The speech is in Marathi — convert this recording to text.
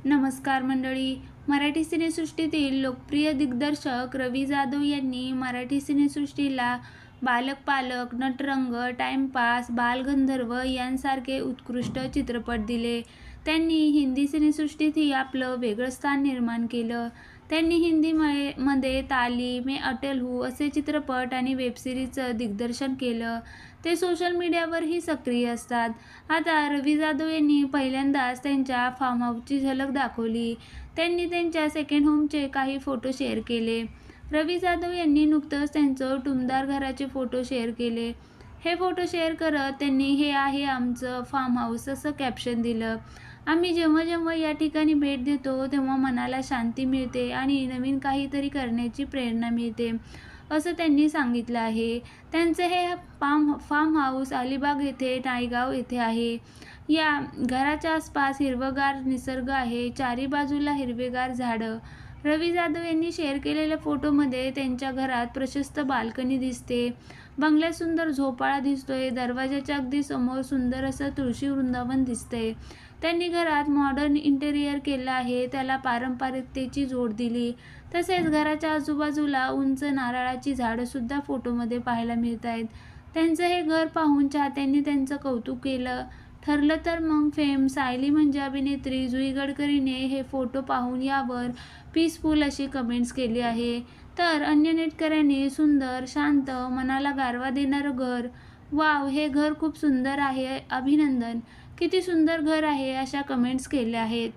नमस्कार मंडळी. मराठी सिनेसृष्टीतील लोकप्रिय दिग्दर्शक रवी जाधव यांनी मराठी सिनेसृष्टीला बालक पालक, नटरंग, टाइमपास, बालगंधर्व यांसारखे उत्कृष्ट चित्रपट दिले. त्यांनी हिंदी सिनेसृष्टीतही आपलं वेगळं स्थान निर्माण केलं. त्यांनी मध्ये ताली, मैं अटल हूँ असे चित्रपट आणि वेबसिरीजचं दिग्दर्शन केलं. ते सोशल मीडियावरही सक्रिय असतात. आता रवी जाधव यांनी पहिल्यांदाच त्यांच्या फार्म हाऊसची झलक दाखवली. त्यांनी त्यांच्या सेकंड होमचे काही फोटो शेअर केले. रवी जाधव यांनी नुकतंच त्यांचं टुमदार घराचे फोटो शेअर केले. हे फोटो शेअर करत त्यांनी "हे आहे आमचं फार्म हाऊस" असं कॅप्शन दिलं. "आम्ही जेव्हा जेव्हा या ठिकाणी भेट देतो तेव्हा मनाला शांती मिळते आणि नवीन काहीतरी करण्याची प्रेरणा मिळते," असं त्यांनी सांगितलं आहे. त्यांचं हे फार्म हाऊस अलिबाग येथे नायगाव येथे आहे. या घराच्या आसपास हिरवंगार निसर्ग आहे. चारी बाजूला हिरवेगार झाडं. रवी जाधव यांनी शेअर केलेल्या फोटोमध्ये त्यांच्या घरात प्रशस्त बाल्कनी दिसते. बंगल्यात सुंदर झोपाळा दिसतोय. दरवाजाच्या अगदी समोर सुंदर असं तुळशी वृंदावन दिसतंय. त्यांनी घरात मॉडर्न इंटेरियर केलं आहे. त्याला पारंपरिकतेची जोड दिली. तसेच घराच्या आजूबाजूला उंच नारळाची झाडंसुद्धा फोटोमध्ये पाहायला मिळत आहेत. त्यांचं हे घर पाहून चाहत्यांनी त्यांचं कौतुक केलं. ठरलं तर मग फेम सायली म्हणजे अभिनेत्री जुई गडकरीने हे फोटो पाहून यावर पीसफुल अशी कमेंट्स केली आहे. तर अन्य नेटकऱ्यांनी "सुंदर, शांत, मनाला गारवा देणारं घर. वाव, हे घर खूप सुंदर आहे. अभिनंदन. किती सुंदर घर आहे" अशा कमेंट्स केल्या आहेत.